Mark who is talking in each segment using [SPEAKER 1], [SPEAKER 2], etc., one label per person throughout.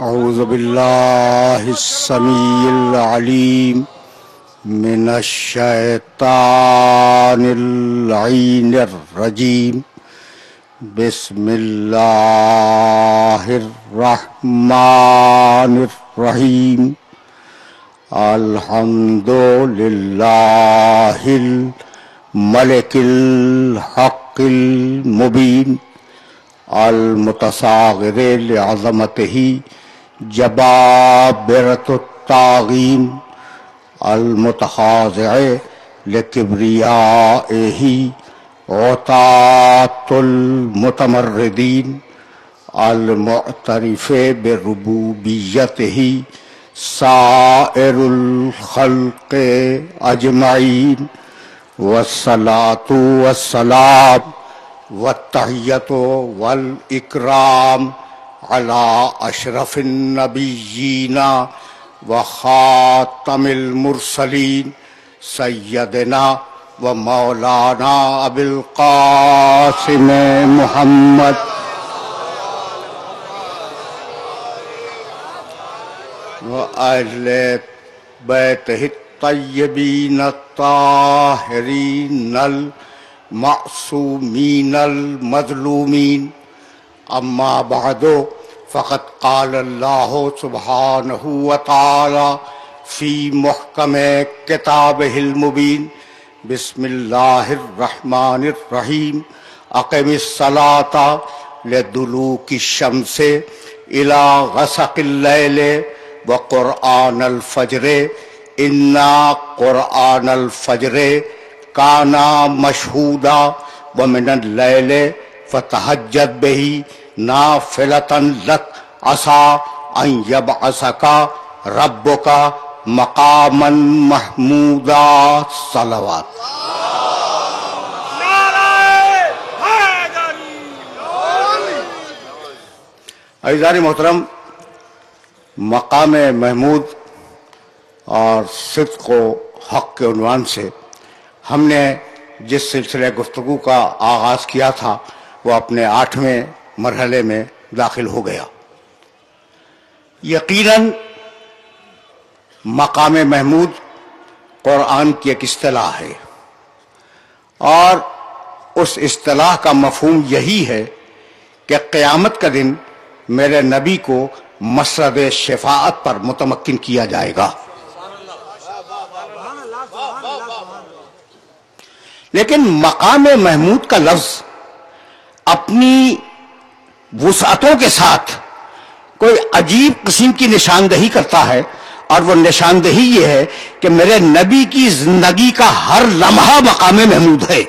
[SPEAKER 1] اعوذ باللہ السمیع العلیم من الشیطان اللعین الرجیم بسم اللہ الرحمن الرحیم الحمد للہ الملک الحق المبین المتصاغر لعظمتہ جبابرة الطاغین المتخاضع لکبریائہ عتاة المتمردین المعترف بربوبیتہ سائر الخلق اجمعین والصلاة والسلام والتحیۃ والاکرام علی اشرف النبیین وخاتم المرسلین سیدنا و مولانا ابی القاسم محمد و اہل بیتہ الطیبین الطاہرین المعصومین المظلومین اما بعد فقد قال اللہ سبحانہ وتعالی فی محکم کتابہ المبین بسم اللہ الرحمن الرحیم اقم الصلاۃ لدلوک الشمس الی غسق اللیل وقرآن الفجر انا قرآن الفجر کانا مشہودا ومن اللیل فتہجد بہ نافلۃ لک عسیٰ ان یبعثک ربک مقاما محمودا صلوات. عزیزان محترم، مقام محمود اور صدق و حق کے عنوان سے ہم نے جس سلسلہ گفتگو کا آغاز کیا تھا وہ اپنے 8ویں مرحلے میں داخل ہو گیا. یقیناً مقام محمود قرآن کی ایک اصطلاح ہے، اور اس اصطلاح کا مفہوم یہی ہے کہ قیامت کا دن میرے نبی کو مسرد شفاعت پر متمکن کیا جائے گا. لیکن مقام محمود کا لفظ اپنی وسعتوں کے ساتھ کوئی عجیب قسم کی نشاندہی کرتا ہے، اور وہ نشاندہی یہ ہے کہ میرے نبی کی زندگی کا ہر لمحہ مقام محمود ہے.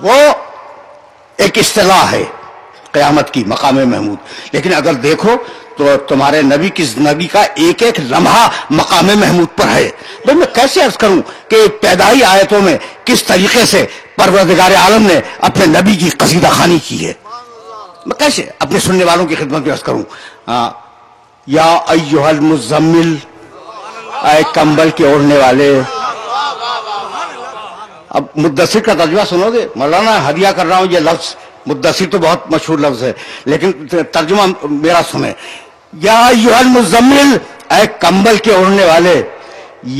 [SPEAKER 1] وہ ایک اصطلاح ہے قیامت کی، مقام محمود. لیکن اگر دیکھو تو تمہارے نبی کی زندگی کا ایک ایک لمحہ مقام محمود پر ہے. تو میں کیسے عرض کروں کہ پیدائی آیتوں میں کس طریقے سے پروردگار عالم نے اپنے نبی کی قصیدہ خوانی کی ہے. میں کیسے اپنے سننے والوں کی خدمت میں عرض کروں. یا ایھا المزمل، اے کمبل کے اوڑھنے والے. اب مدثر کا ترجمہ سنو گے؟ مولانا ہدیہ کر رہا ہوں یہ لفظ. مدثر تو بہت مشہور لفظ ہے، لیکن ترجمہ میرا سنیں. یا ایھا المزمل، اے کمبل کے اوڑھنے والے.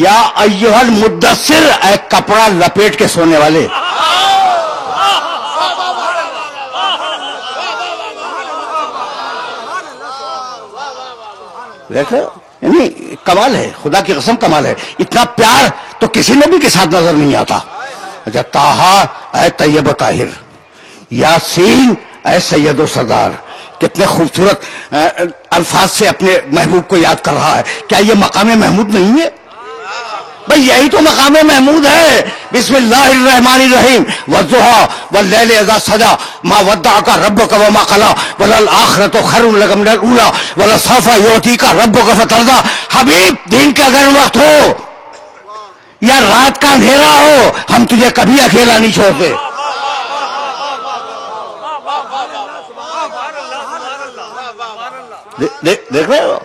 [SPEAKER 1] یا ایھا المدثر، اے کپڑا لپیٹ کے سونے والے. دیکھو، یعنی کمال ہے، خدا کی قسم کمال ہے. اتنا پیار تو کسی نبی کے ساتھ نظر نہیں آتا. اچھا، طٰہٰ، اے طیب و طاہر. یاسین، اے سید و سردار. کتنے خوبصورت الفاظ سے اپنے محبوب کو یاد کر رہا ہے. کیا یہ مقام محمود نہیں ہے؟ بھئی یہی تو مقام محمود ہے. بسم اللہ الرحمن الرحیم. والضحیٰ واللیل اذا سجیٰ ما ودعک ربک وما قلیٰ وللآخرۃ خیر لک من الاولیٰ ولسوف یعطیک ربک فترضیٰ. حبیب، دن کا اگر وقت ہو یا رات کا اندھیرا ہو، ہم تجھے کبھی اکیلا نہیں چھوڑتے. دیکھ رہے ہو؟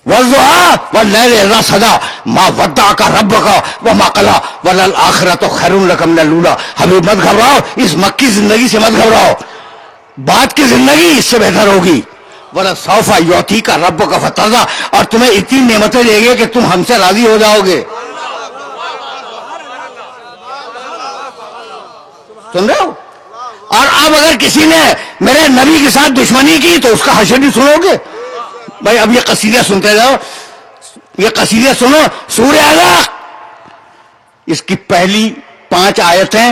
[SPEAKER 1] والضحیٰ، واللیل اذا سجا ما ودعک ربک وما قلی وللآخرۃ خیر لک من الاولی. حبیب مت گھبراؤ، اس مکی زندگی سے مت گھبراؤ، بعد کی زندگی اس سے بہتر ہوگی. وَلَسَوْفَ يُعْطِيكَ رَبُّكَ فَتَرْضَىٰ، اور تمہیں اتنی نعمتیں دے گے کہ تم ہم سے راضی ہو جاؤ گے. سن رہے ہو؟ اور اب اگر کسی نے میرے نبی کے ساتھ دشمنی کی تو اس کا حشر بھی سنو گے. بھائی اب یہ قصیدہ سنتے جاؤ، یہ قصیدہ سنو. سورہ علق، اس کی پہلی 5 آیتیں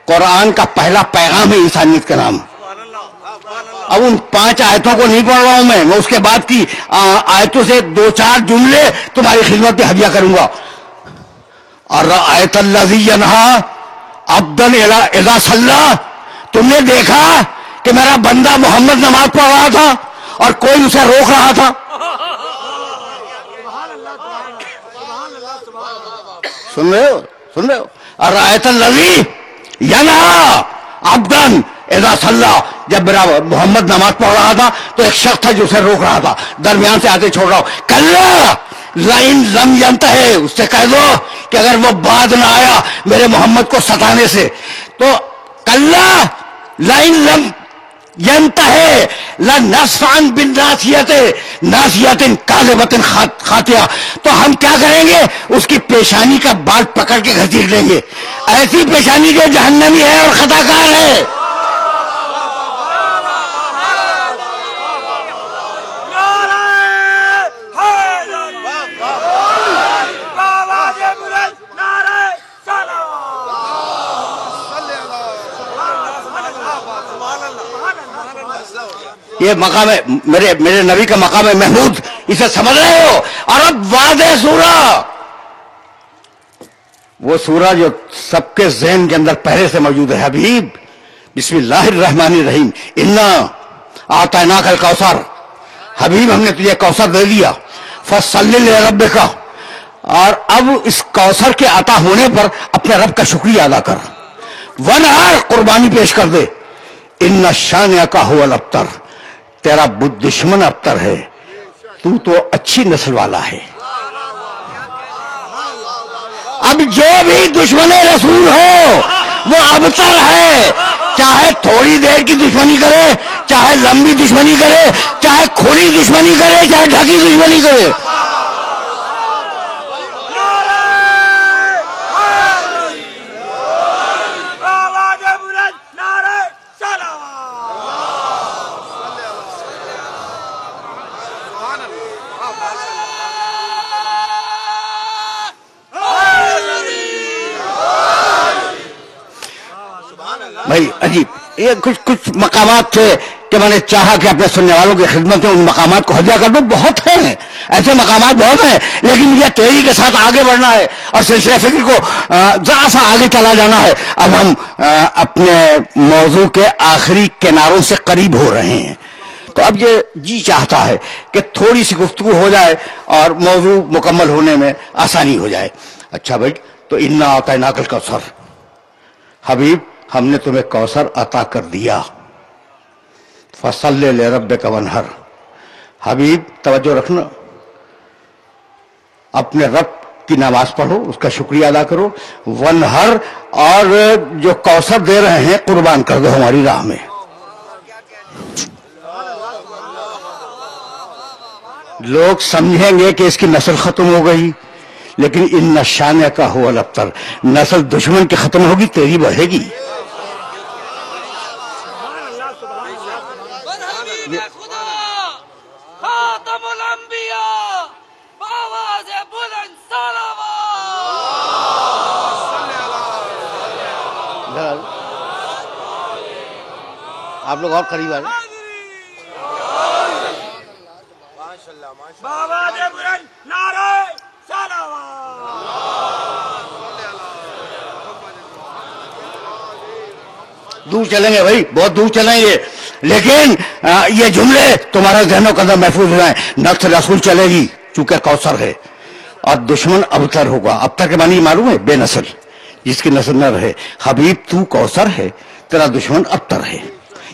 [SPEAKER 1] قرآن کا پہلا پیغام ہے انسانیت کا نام. اب ان 5 آیتوں کو نہیں پڑھ رہا ہوں میں اس کے بعد کی آیتوں سے 2-4 جملے تمہاری خدمت میں ہدیہ کروں گا. اَرَأَيْتَ الَّذِي يَنْهَىٰ عَبْدًا اِذَا صَلَّىٰ، تم نے دیکھا کہ میرا بندہ محمد نماز پڑھ رہا تھا اور کوئی اسے روک رہا تھا. سن رہے ہو؟ سن رہے ہو؟ اَرَأَيْتَ الَّذِي يَنْهَىٰ عَبْدًا اذا صلیٰ، جب میرا محمد نماز پڑھ رہا تھا تو ایک شخص تھا جو اسے روک رہا تھا، درمیان سے آتے چھوڑ رہا ہوں. کلا لئن لم ینتہی، اس سے کہہ دو کہ اگر وہ بعد نہ آیا میرے محمد کو ستانے سے تو کلا لئن لم ینتہی لنصفعا بالناصیۃ ناصیۃ کاذبۃ خاطئہ، تو ہم کیا کریں گے؟ اس کی پیشانی کا بال پکڑ کے گھسیٹ لیں گے، ایسی پیشانی جو جہنمی ہے اور خطا کار ہے. یہ مقام ہے میرے نبی کا مقام ہے محمود، اسے سمجھ رہے ہو؟ اور اب واضح سورہ، وہ سورہ جو سب کے ذہن کے اندر پہلے سے موجود ہے. حبیب بسم اللہ الرحمن الرحیم، انا اعطیناک الکوثر، حبیب ہم نے تجھے کوثر دے دیا، فصلی لربک، اور اب اس کوثر کے عطا ہونے پر اپنے رب کا شکریہ ادا کر، ونحر، قربانی پیش کر دے، ان شانئک ھو الابتر، تیرا دشمن ابتر ہے، تو اچھی نسل والا ہے. اب جو بھی دشمن رسول ہو وہ ابتر ہے، چاہے تھوڑی دیر کی دشمنی کرے، چاہے لمبی دشمنی کرے، چاہے کھلی دشمنی کرے، چاہے ڈھکی دشمنی کرے. بھائی عجیب، یہ کچھ مقامات تھے کہ میں نے چاہا کہ اپنے سننے والوں کی خدمت میں ان مقامات کو ہدیہ کر دوں. بہت ہیں ایسے مقامات، بہت ہیں، لیکن مجھے تیزی کے ساتھ آگے بڑھنا ہے اور سلسلہ فکر کو ذرا سا آگے چلا جانا ہے. اب ہم اپنے موضوع کے آخری کناروں سے قریب ہو رہے ہیں، تو اب یہ جی چاہتا ہے کہ تھوڑی سی گفتگو ہو جائے اور موضوع مکمل ہونے میں آسانی ہو جائے. اچھا بھائی، تو انا اعطیناک الکوثر، حبیب ہم نے تمہیں کوثر عطا کر دیا، فصلی لربک وانحر. حبیب توجہ رکھنا، اپنے رب کی نماز پڑھو، اس کا شکریہ ادا کرو، وانحر، اور جو کوثر دے رہے ہیں قربان کر دو ہماری راہ میں. لوگ سمجھیں گے کہ اس کی نسل ختم ہو گئی، لیکن ان شانئک ھو الابتر، نسل دشمن کی ختم ہوگی، تیری بڑھے گی. آپ لوگ اور قریب آ جائیں. دور چلیں گے بھائی، بہت دور چلیں گے، لیکن یہ جملے تمہارے ذہنوں کے اندر محفوظ ہو جائیں. نسل رسول چلے گی چونکہ کوثر ہے، اور دشمن ابتر ہوگا. ابتر کے معنی معلوم ہے؟ بے نسل، جس کی نسل نہ رہے. حبیب تو کوثر ہے، تیرا دشمن ابتر ہے،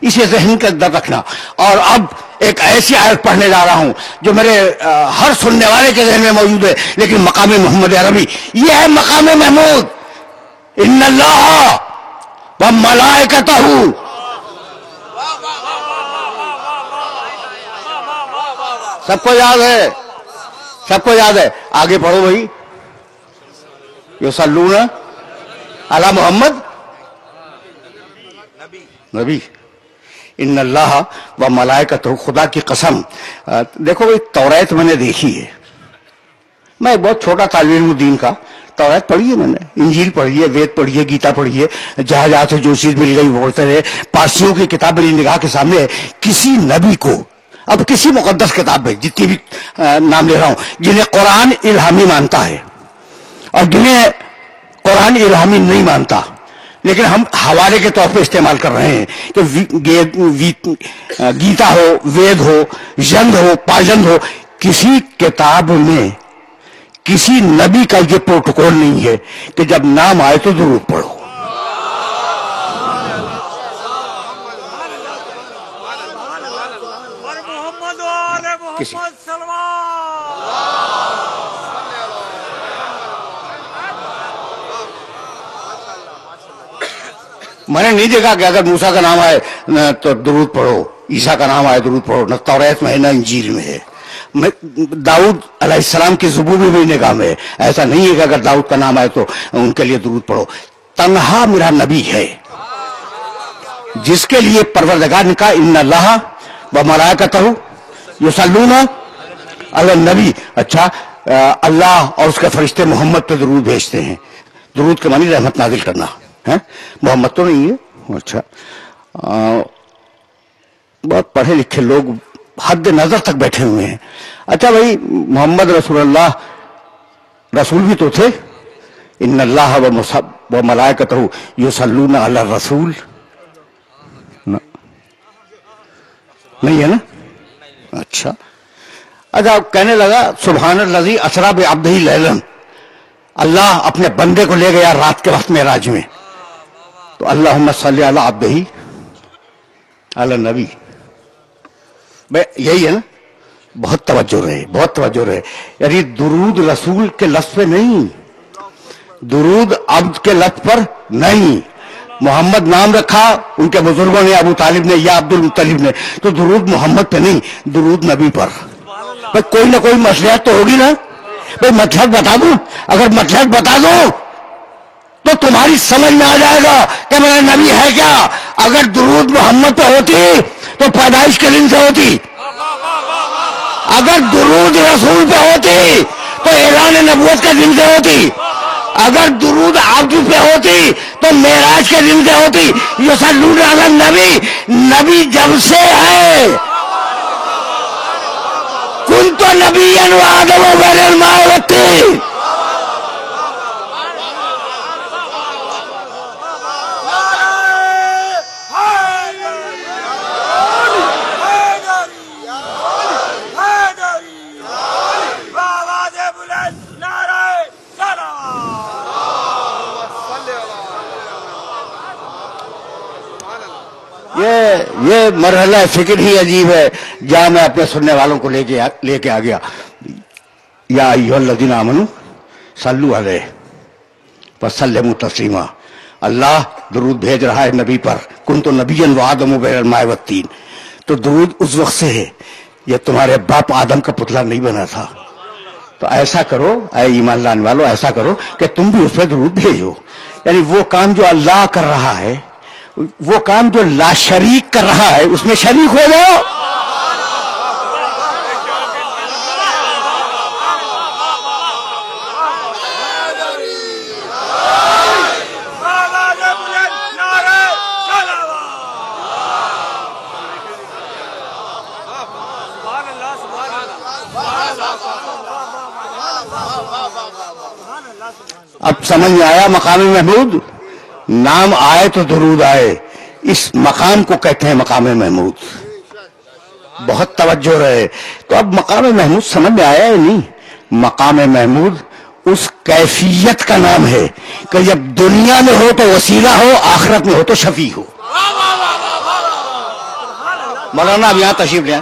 [SPEAKER 1] اسے ذہن کے اندر رکھنا. اور اب ایک ایسی آیت پڑھنے جا رہا ہوں جو میرے ہر سننے والے کے ذہن میں موجود ہے، لیکن مقام محمد عربی یہ ہے مقام محمود. ان اللہ و ملائکتہ، سب کو یاد ہے، سب کو یاد ہے. آگے پڑھو بھائی. یصلون علی محمد نبی. ان اللہ و ملائکتہ، خدا کی قسم. دیکھو بھائی، توریت میں نے دیکھی ہے. میں بہت چھوٹا طالب علم دین کا، توریت پڑھی ہے میں نے، انجیل پڑھی ہے، وید پڑھی ہے، گیتا پڑھی ہے. جہاں جہاں سے جو چیز مل گئی بولتے رہے. پارسیوں کی کتاب میری نگاہ کے سامنے ہے. کسی نبی کو، اب کسی مقدس کتاب میں جتنی بھی نام لے رہا ہوں، جنہیں قرآن الہامی مانتا ہے اور جنہیں قرآن الہامی نہیں مانتا، لیکن ہم حوالے کے طور پہ استعمال کر رہے ہیں کہ گیتا ہو، وید ہو، ینگ ہو، پاجند ہو، کسی کتاب میں کسی نبی کا یہ پروٹوکول نہیں ہے کہ جب نام آئے تو درود پڑھو. میں نے نہیں دیکھا کہ اگر موسیٰ کا نام آئے تو درود پڑھو، عیسیٰ کا نام آئے درود پڑھو. نہ توریت میں ہے، نہ انجیل میں ہے. داؤد علیہ السلام کی زبور میں بھی نگاہ میں ہے. ایسا نہیں ہے کہ اگر داؤد کا نام آئے تو ان کے لیے درود پڑھو. تنہا میرا نبی ہے جس کے لیے پروردگار نے کہا ان اللہ و ملائکتہ یصلون علی النبی. اچھا، اللہ اور اس کے فرشتے محمد پہ درود بھیجتے ہیں. درود کے معنی رحمت نازل کرنا ہے، محمد تو نہیں ہے. اچھا، بہت پڑھے لکھے لوگ حد نظر تک بیٹھے ہوئے ہیں. اچھا بھائی، محمد رسول اللہ رسول بھی تو تھے. ان اللہ و ملائکتہ یصلون علی الرسول، نہیں ہے نا؟ اچھا، کہنے لگا سبحان الذی اسری بعبدہ لیلا، اللہ اپنے بندے کو لے گیا رات کے وقت معراج میں. تو اللہم صلی علی عبدہ علی النبی، یہی ہے نا؟ بہت توجہ رہے، بہت توجہ رہے. یعنی درود رسول کے لفظ پہ نہیں، درود عبد کے لفظ پر نہیں. محمد نام رکھا ان کے بزرگوں نے، ابو طالب نے یا عبد المطلب نے، تو درود محمد پہ نہیں، درود نبی پر. بھائی کوئی نہ کوئی مصلحت تو ہوگی نا. بھائی مطلب بتا دوں، اگر مطلب بتا دوں تو تمہاری سمجھ میں آ جائے گا کہ میرا نبی ہے کیا. اگر درود محمد پہ ہوتی تو پیدائش کے دن سے ہوتی. اگر درود رسول پہ ہوتی تو اعلان نبوت کے دن سے ہوتی. اگر درود عبد پہ ہوتی تو معراج کے دن سے ہوتی. یصلون علی النبی، نبی جب سے ہے. کنت نبیا وآدم بین الماء والطین. یہ مرحلہ فکر ہی عجیب ہے جہاں میں اپنے سننے والوں کو لے کے آ گیا. یا ایھا الذین آمنوا صلوا علیہ وسلموا تسلیما. اللہ درود بھیج رہا ہے نبی پر. کنت نبیا وآدم بین الماء والطین. تو درود اس وقت سے ہے، یہ تمہارے باپ آدم کا پتلا نہیں بنا تھا. تو ایسا کرو اے ایمان لانے والو، ایسا کرو کہ تم بھی اس پہ درود بھیجو. یعنی وہ کام جو اللہ کر رہا ہے، وہ کام جو لا شریک کر رہا ہے، اس میں شریک ہو جاؤ. اب سمجھ میں آیا مقام محمود؟ نام آئے تو درود آئے. اس مقام کو کہتے ہیں مقام محمود. بہت توجہ رہے. تو اب مقام محمود سمجھ میں آیا ہے نہیں؟ مقام محمود اس کیفیت کا نام ہے کہ جب دنیا میں ہو تو وسیلہ ہو، آخرت میں ہو تو شفیع ہو. مولانا اب یہاں تشریف لیں.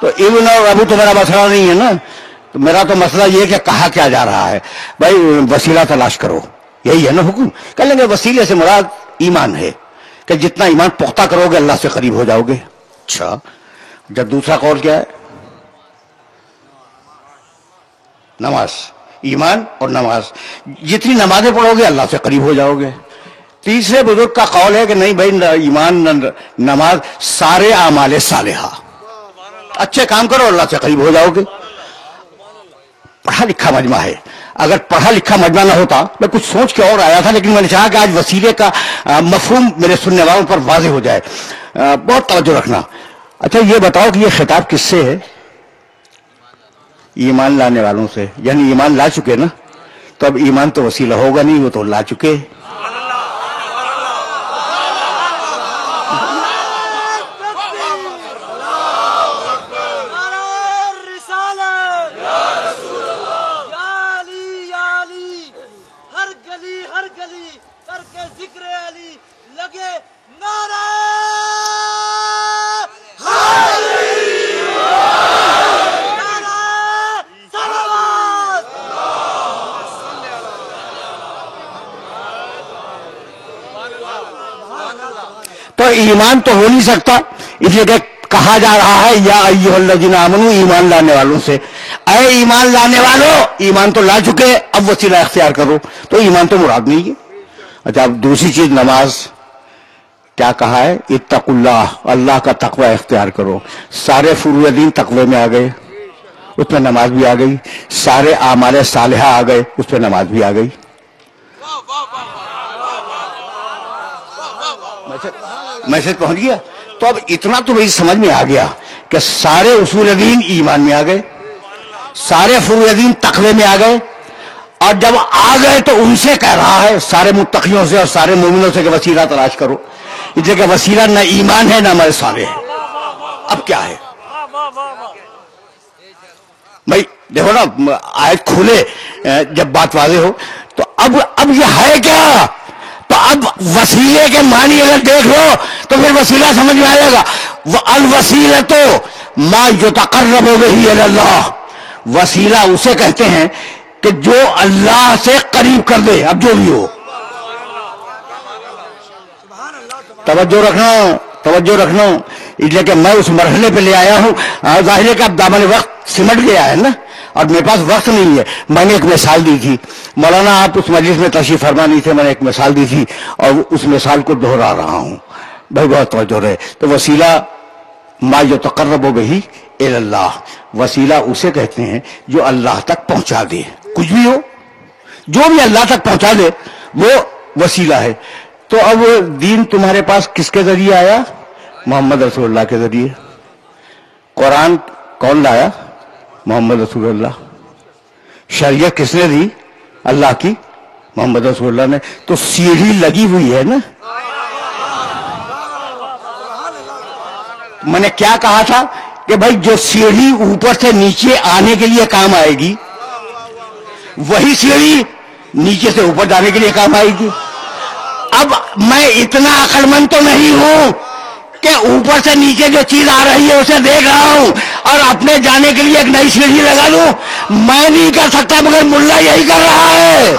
[SPEAKER 1] تو ابن اور ابو تو میرا مسئلہ نہیں ہے نا. تو میرا تو مسئلہ یہ کہ کہا کیا جا رہا ہے بھائی وسیلہ تلاش کرو, یہی ہے نا حکم. کہہ لیں گے وسیلے سے مراد ایمان ہے کہ جتنا ایمان پختہ کرو گے اللہ سے قریب ہو جاؤ گے. اچھا, جب دوسرا قول کیا ہے؟ نماز, ایمان اور نماز, جتنی نمازیں پڑھو گے اللہ سے قریب ہو جاؤ گے. تیسرے بزرگ کا قول ہے کہ نہیں بھائی ایمان نماز سارے اعمال صالحہ, اچھے کام کرو اللہ سے قریب ہو جاؤ گے. پڑھا لکھا مجمع ہے, اگر پڑھا لکھا مجمع نہ ہوتا میں کچھ سوچ کے اور آیا تھا, لیکن میں نے چاہا کہ آج وسیلے کا مفہوم میرے سننے والوں پر واضح ہو جائے. بہت توجہ رکھنا. اچھا یہ بتاؤ کہ یہ خطاب کس سے ہے؟ ایمان لانے والوں سے, یعنی ایمان لا چکے نا, تو اب ایمان تو وسیلہ ہوگا نہیں, وہ تو لا چکے. تو ایمان تو ہو نہیں سکتا, اس لیے کہ کہا جا رہا ہے یا ایھا الذین آمنوا, ایمان لانے والوں سے. اے ایمان لانے والوں, ایمان تو لا چکے, اب وسیلہ اختیار کرو. تو ایمان تو مراد نہیں ہے. اچھا اب دوسری چیز نماز, کیا کہا ہے؟ اتقوا اللہ, اللہ کا تقوی اختیار کرو. سارے فروع دین تقوی میں آ گئے, اس میں نماز بھی آ گئی. سارے اعمال صالحہ آ گئے, اس میں نماز بھی آ گئی. میسج پہنچ گیا؟ تو اب اتنا تو مجھے سمجھ میں آ گیا کہ سارے اصول دین ایمان میں آ گئے, سارے فروع دین تقوی میں آ گئے, اور جب آ گئے تو ان سے کہہ رہا ہے, سارے متقیوں سے اور سارے مومنوں سے, کہ وسیلہ تلاش کرو. اس لیے کہ وسیلہ نہ ایمان ہے نہ عمل صالح ہے. اب کیا ہے بھائی؟ دیکھو نا آیت کھولے جب بات واضح ہو تو اب یہ ہے کیا؟ تو اب وسیلے کے معنی اگر دیکھ لو تو پھر وسیلہ سمجھ میں آئے گا. الوسیلۃ ما یتقرب بہ الی اللہ, وسیلہ اسے کہتے ہیں کہ جو اللہ سے قریب کر دے, اب جو بھی ہو. توجہ رکھنا, توجہ رکھنا. اس لیے کہ میں اس مرحلے پہ لے آیا ہوں. ظاہر ہے کہ اب دامن وقت سمٹ گیا ہے نا, اور میرے پاس وقت نہیں ہے. میں نے ایک مثال دی تھی, مولانا آپ اس مجلس میں تشریف فرما نہیں تھے, میں نے ایک مثال دی تھی اور اس مثال کو دہرا رہا ہوں. بھائی بہت توجہ رہے. تو وسیلہ ما یتقرب بہ الی اللہ, وسیلہ اسے کہتے ہیں جو اللہ تک پہنچا دے. کچھ بھی ہو, جو بھی اللہ تک پہنچا دے وہ وسیلہ ہے. تو اب دین تمہارے پاس کس کے ذریعے آیا؟ محمد رسول اللہ کے ذریعے. قرآن کون لایا؟ محمد رسول اللہ. شریعت کس نے دی؟ اللہ کی, محمد رسول اللہ نے. تو سیڑھی لگی ہوئی ہے نا. میں نے کیا کہا تھا کہ بھائی جو سیڑھی اوپر سے نیچے آنے کے لیے کام آئے گی, وہی سیڑھی نیچے سے اوپر جانے کے لیے کام آئے گی. اب میں اتنا عقل مند تو نہیں ہوں کہ اوپر سے نیچے جو چیز آ رہی ہے اسے دیکھ رہا ہوں اور اپنے جانے کے لیے ایک نئی سیڑھی لگا دوں. میں نہیں کر سکتا, مگر ملا یہی کر رہا ہے.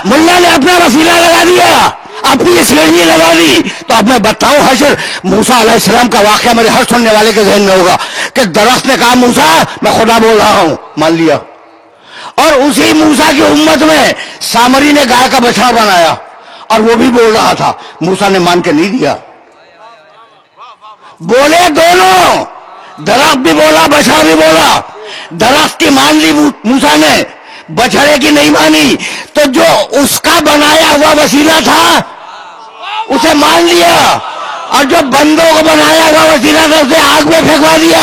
[SPEAKER 1] ملا نے اپنا وسیلہ لگا دیا, اپنی سیڑھی لگا دی. تو اب میں بتاؤں, حشر موسیٰ علیہ السلام کا واقعہ میرے ہر سننے والے کے ذہن میں ہوگا کہ درخت نے کہا موسیٰ میں خدا بول رہا ہوں, مان لیا. اور اسی موسیٰ کی امت میں سامری نے گائے کا بچڑا بنایا اور وہ بھی بول رہا تھا, موسیٰ نے مان کے نہیں دیا. بولے دونوں, درخت بھی بولا بچڑا بھی بولا. درخت کی مان لی موسیٰ نے, بچڑے کی نہیں مانی. تو جو اس کا بنایا ہوا وسیلہ تھا اسے مان لیا, اور جو بندوں کو بنایا گا وسیلہ تھا اسے آگ میں پھینکوا دیا.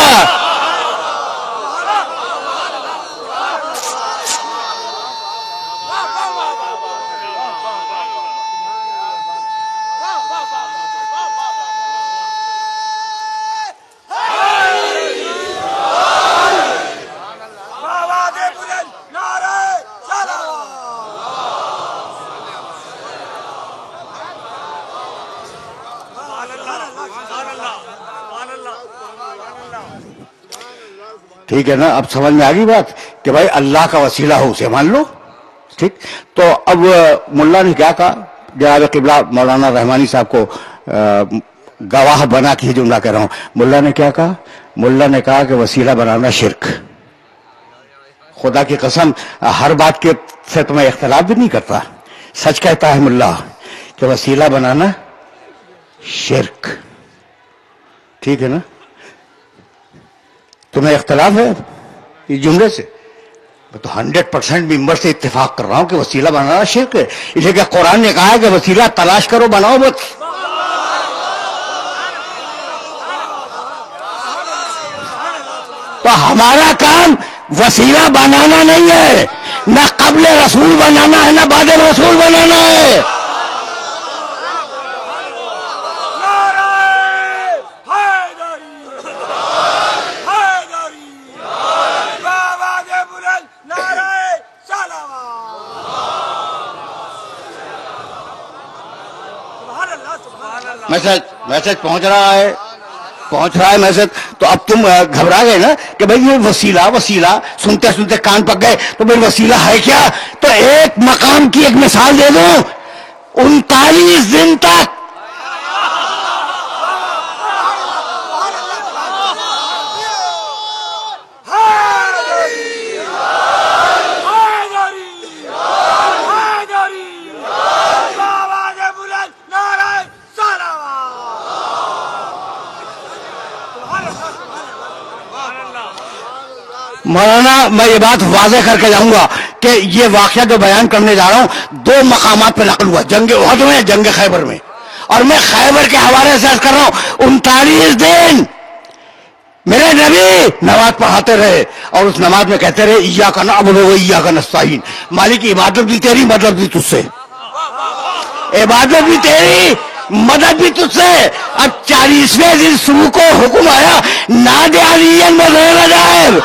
[SPEAKER 1] ٹھیک ہے نا؟ اب سمجھ میں آ گئی بات کہ بھائی اللہ کا وسیلہ ہو اسے مان لو. ٹھیک. تو اب ملا نے کیا کہا؟ جناب قبلہ مولانا رحمانی صاحب کو گواہ بنا کے جملہ کہہ رہا ہوں. ملا نے کیا کہا؟ ملا نے کہا کہ وسیلہ بنانا شرک. خدا کی قسم ہر بات کے سے تو میں اختلاف بھی نہیں کرتا. سچ کہتا ہے ملا کہ وسیلہ بنانا شرک. ٹھیک ہے نا؟ تمہیں اختلاف ہے اس جملے سے؟ میں تو 100% ممبر سے اتفاق کر رہا ہوں کہ وسیلہ بنانا شرک ہے. اس لیے کہ قرآن نے کہا ہے کہ وسیلہ تلاش کرو، بناؤ مت. تو ہمارا کام وسیلہ بنانا نہیں ہے، نہ قبل رسول بنانا ہے، نہ بعد رسول بنانا ہے. میسج پہنچ رہا ہے میسج. تو اب تم گھبرا گئے نا کہ بھئی یہ وسیلہ سنتے سنتے کان پک گئے. تو بھئی وسیلہ ہے کیا؟ تو ایک مقام کی ایک مثال دے دوں. 39 دن تک مولانا میں یہ بات واضح کر کے جاؤں گا کہ یہ واقعہ جو بیان کرنے جا رہا ہوں 2 مقامات پہ نقل ہوا، جنگ احد میں، جنگ خیبر میں. اور میں خیبر کے حوالے سے عرض کر رہا ہوں 39 دن میرے نبی نماز پڑھاتے رہے اور اس نماز میں کہتے رہے ایاک نعبد و ایاک نستعین. مالک عبادت بھی تیری، مدد بھی تجھ سے. عبادت بھی تیری، مدد بھی تجھ سے. اب 40ویں دن صبح کو حکم آیا نادی علیہ مظہر العجائب.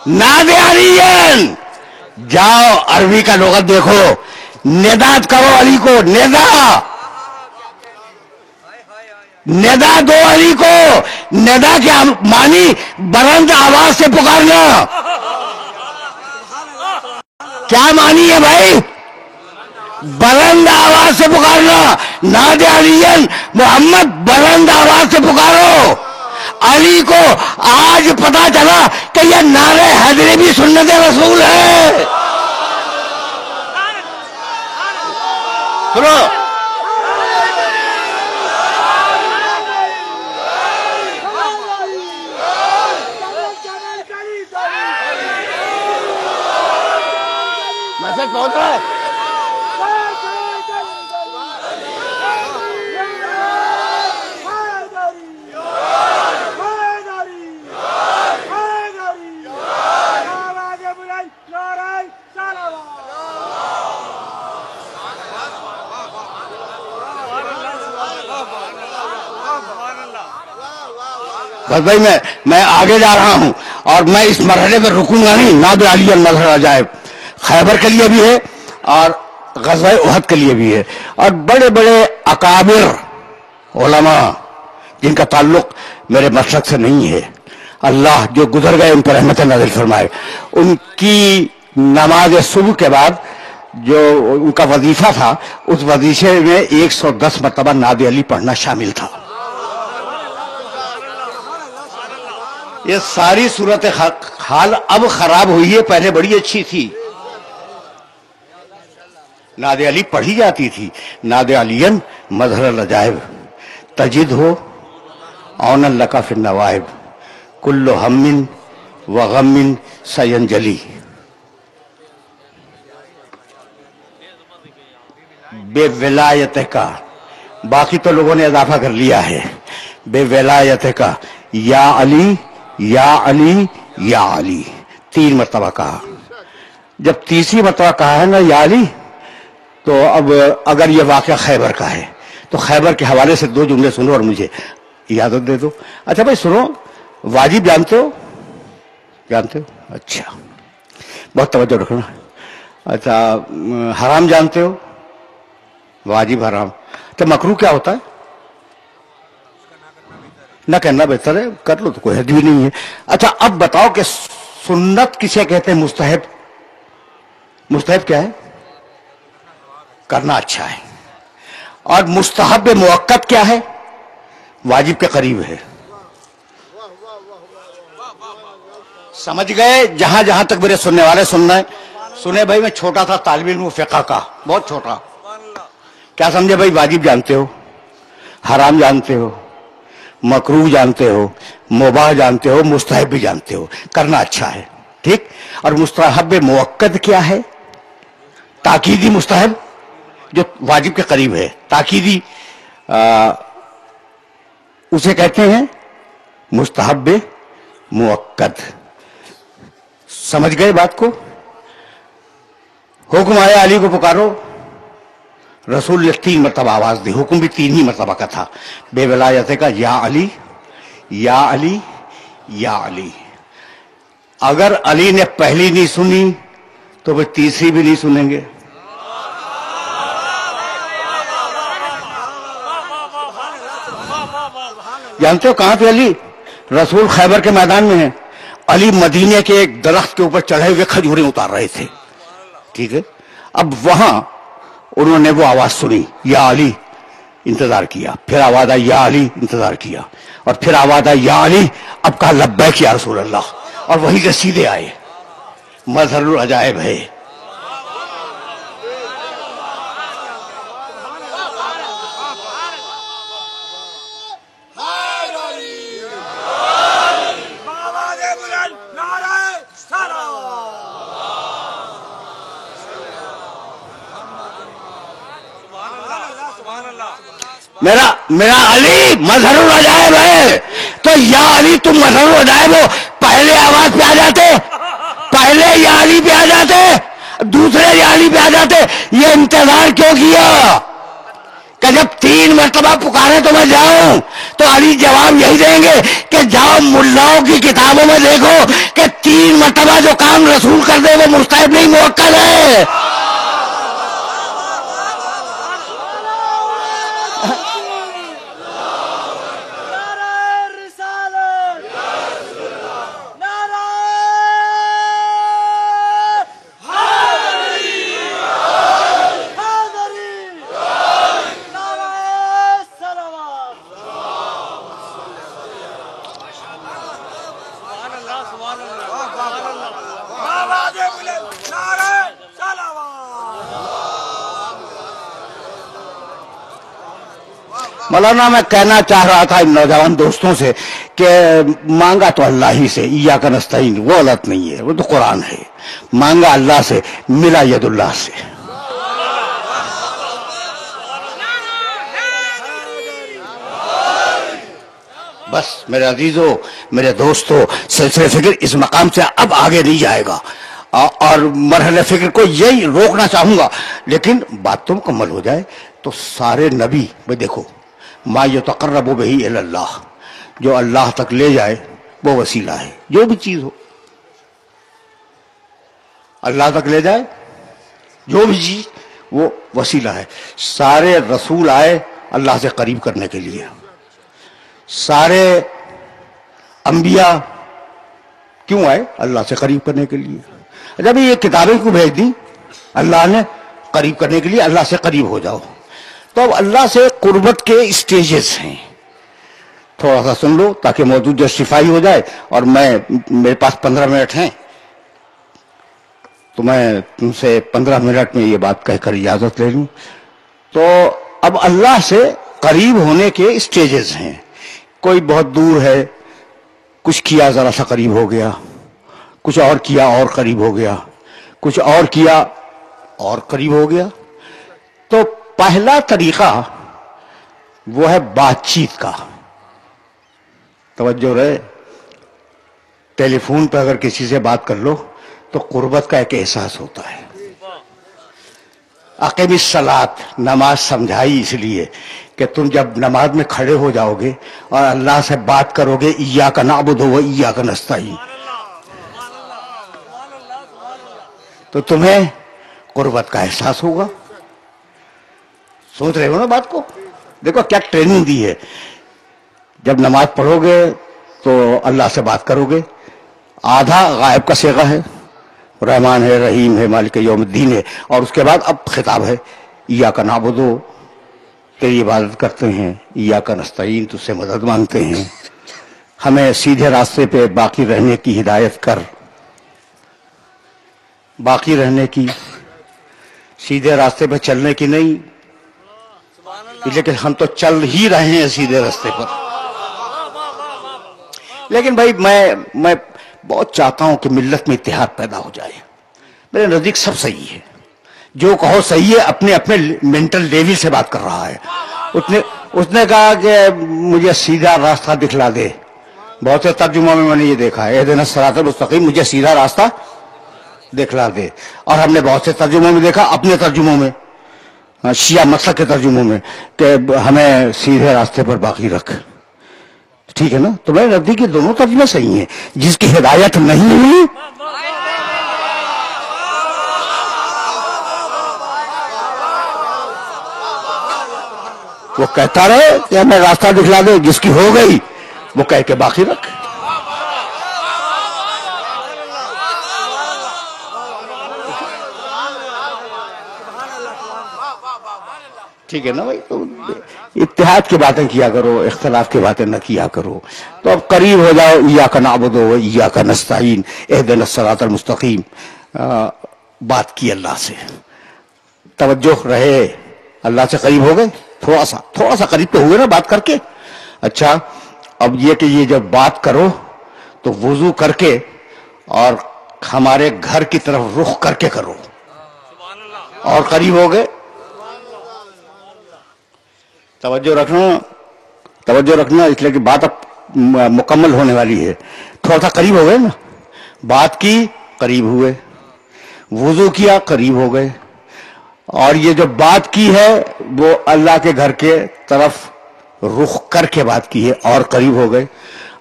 [SPEAKER 1] نادی علیین، جاؤ عربی کا لغت دیکھو، نداد کرو علی کو، ندا دو علی کو. ندا کے معنی بلند آواز سے پکارنا. کیا معنی ہے بھائی؟ بلند آواز سے پکارنا. نادی علیین، محمد بلند آواز سے پکارو. علی کو آج پتا چلا کہ یہ نعرہ حیدری بھی سنت رسول ہے. سنو، میسج پہنچ رہا ہے. بس بھائی میں آگے جا رہا ہوں اور میں اس مرحلے میں رکوں گا نہیں. نادی علیہ مظہر العجائب. خیبر کے لیے بھی ہے اور غزوہ احد کے لیے بھی ہے. اور بڑے بڑے اکابر علماء جن کا تعلق میرے مسلک سے نہیں ہے، اللہ جو گزر گئے ان پر رحمت نازل فرمائے، ان کی نماز صبح کے بعد جو ان کا وظیفہ تھا، اس وظیفے میں 110 مرتبہ نعت علی پڑھنا شامل تھا. یہ ساری صورت حال اب خراب ہوئی ہے، پہلے بڑی اچھی تھی. نعت علی پڑھی جاتی تھی. نعت علی مظہر العجائب تجد ہو عون لک فی النوائب کل ہم و غم سینجلی. بے ولایت کا، باقی تو لوگوں نے اضافہ کر لیا ہے، بے ولایت کا یا علی یا علی یا علی 3 مرتبہ کہا. جب تیسری مرتبہ کہا ہے نا یا علی، تو اب اگر یہ واقعہ خیبر کا ہے تو خیبر کے حوالے سے 2 جملے سنو اور مجھے اجازت دے دو. اچھا بھائی سنو، واجب جانتے ہو؟ جانتے ہو؟ اچھا بہت توجہ رکھنا. اچھا حرام جانتے ہو؟ واجب حرام. تو مکروہ کیا ہوتا ہے؟ نہ کرنا بہتر ہے، کر لو تو کوئی حد بھی نہیں ہے. اچھا اب بتاؤ کہ سنت کسے کہتے ہیں؟ مستحب. مستحب کیا ہے؟ کرنا اچھا ہے. اور مستحب موقت کیا ہے؟ واجب کے قریب ہے. سمجھ گئے؟ جہاں جہاں تک میرے سننے والے سننا ہے سنے. بھائی میں چھوٹا تھا طالب علم فقہ کا، بہت چھوٹا. کیا سمجھے بھائی؟ واجب جانتے ہو، حرام جانتے ہو، مکروہ جانتے ہو، مباح جانتے ہو، مستحب بھی جانتے ہو. کرنا اچھا ہے، ٹھیک. اور مستحب موقت کیا ہے؟ تاکیدی مستحب جو واجب کے قریب ہے، تاکیدی اسے کہتے ہیں مستحب موقت. سمجھ گئے بات کو؟ حکم آیا علی کو پکارو، رسول نے 3 مرتبہ آواز دی. حکم بھی 3 ہی مرتبہ کا تھا، بے ولایت کا یا علی یا علی یا علی. اگر علی نے پہلی نہیں سنی تو وہ تیسری بھی نہیں سنیں گے. جانتے ہو کہاں پہ علی؟ رسول خیبر کے میدان میں ہیں، علی مدینے کے ایک درخت کے اوپر چڑھے ہوئے کھجوریں اتار رہے تھے، ٹھیک ہے. اب وہاں انہوں نے وہ آواز سنی یا علی، انتظار کیا. پھر آواز آئی یا علی، انتظار کیا. اور پھر آواز آئی یا علی. اب کہا لبیک یا رسول اللہ، اور وہیں سے سیدھے آئے. مظہر العجائب ہے. میرا علی مظہر العجائب ہے. تو یا علی تم مظہر العجائب ہو، پہلے آواز پہ آ جاتے، پہلے یا علی پہ آ جاتے، دوسرے یا علی پہ آ جاتے. یہ انتظار کیوں کیا کہ جب 3 مرتبہ پکارے تو میں جاؤں؟ تو علی جواب یہی دیں گے کہ جاؤ ملاؤں کی کتابوں میں دیکھو کہ 3 مرتبہ جو کام رسول کر دے وہ مستحب نہیں، موکل ہے. مولانا میں کہنا چاہ رہا تھا ان نوجوان دوستوں سے کہ مانگا تو اللہ ہی سے، ایاک نستعین، وہ غلط نہیں ہے، وہ تو قرآن ہے. مانگا اللہ سے، ملا ید اللہ سے. بس میرے عزیزو، میرے دوستو، سلسلہ فکر اس مقام سے اب آگے نہیں جائے گا. اور مرحلہ فکر کو یہی روکنا چاہوں گا، لیکن بات تو مکمل ہو جائے. تو سارے نبی بھائی دیکھو، ما یتقرب بہ الی اللہ، جو اللہ تک لے جائے وہ وسیلہ ہے، جو بھی چیز ہو. اللہ تک لے جائے. جو بھی چیز وہ وسیلہ ہے. سارے رسول آئے اللہ سے قریب کرنے کے لیے. سارے انبیاء کیوں آئے؟ اللہ سے قریب کرنے کے لیے. جب یہ کتابیں کو بھیج دی اللہ نے قریب کرنے کے لیے، اللہ سے قریب ہو جاؤ. تو اب اللہ سے قربت کے اسٹیجز ہیں. تھوڑا سا سن لو تاکہ موضوع جسٹیفائی ہو جائے. اور میرے پاس 15 منٹ ہیں تو میں تم سے 15 منٹ میں یہ بات کہہ کر اجازت لے لوں. تو اب اللہ سے قریب ہونے کے اسٹیجز ہیں. کوئی بہت دور ہے، کچھ کیا ذرا سا قریب ہو گیا، کچھ اور کیا اور قریب ہو گیا، کچھ اور کیا اور قریب ہو گیا. تو پہلا طریقہ وہ ہے بات چیت کا. توجہ رہے، ٹیلی فون پہ اگر کسی سے بات کر لو تو قربت کا ایک احساس ہوتا ہے. اقیم الصلاۃ، نماز سمجھائی اس لیے کہ تم جب نماز میں کھڑے ہو جاؤ گے اور اللہ سے بات کرو گے ایاک نعبد و ایاک نستعین، تو تمہیں قربت کا احساس ہوگا. سوچ رہے ہو نا بات کو؟ دیکھو کیا ٹریننگ دی ہے. جب نماز پڑھو گے تو اللہ سے بات کرو گے. آدھا غائب کا صیغہ ہے، رحمان ہے، رحیم ہے، مالک یوم الدین ہے. اور اس کے بعد اب خطاب ہے ایاک نعبد، تیری عبادت کرتے ہیں، ایاک نستعین، تجھ سے مدد مانگتے ہیں، ہمیں سیدھے راستے پہ باقی رہنے کی ہدایت کر. باقی رہنے کی، سیدھے راستے پہ چلنے کی نہیں، لیکن ہم تو چل ہی رہے ہیں سیدھے راستے پر. لیکن بھائی میں بہت چاہتا ہوں کہ ملت میں اتحاد پیدا ہو جائے. میرے نزدیک سب صحیح ہے، جو کہو صحیح ہے. اپنے اپنے مینٹل لیول سے بات کر رہا ہے. اس نے کہا کہ مجھے سیدھا راستہ دکھلا دے. بہت سے ترجموں میں نے یہ دیکھا ہے اہدنا الصراط المستقیم، مجھے سیدھا راستہ دکھلا دے. اور ہم نے بہت سے ترجموں میں دیکھا، اپنے ترجموں میں، شیعہ مسلک کے ترجموں میں، کہ ہمیں سیدھے راستے پر باقی رکھ. ٹھیک ہے نا؟ تو میرے نزدیک یہ دونوں ترجمے صحیح ہیں. جس کی ہدایت نہیں ہوئی وہ کہتا رہے کہ ہمیں راستہ دکھلا دے، جس کی ہو گئی وہ کہہ کے باقی رکھ. ٹھیک ہے نا بھائی؟ تو اتحاد کی باتیں کیا کرو، اختلاف کی باتیں نہ کیا کرو. تو اب قریب ہو جاؤ، ایاک نعبد و ایاک نستعین اہدنا الصراط المستقیم. بات کی اللہ سے، توجہ رہے. اللہ سے قریب ہو گئے، تھوڑا سا قریب تو ہوئے نا بات کر کے. اچھا اب یہ کہ یہ جب بات کرو تو وضو کر کے اور ہمارے گھر کی طرف رخ کر کے کرو، اور قریب ہو گئے. توجہ رکھنا اس لیے کہ بات اب مکمل ہونے والی ہے. تھوڑا سا قریب ہو گئے نا، بات کی قریب ہوئے، وضو کیا قریب ہو گئے، اور یہ جو بات کی ہے وہ اللہ کے گھر کے طرف رخ کر کے بات کی ہے اور قریب ہو گئے.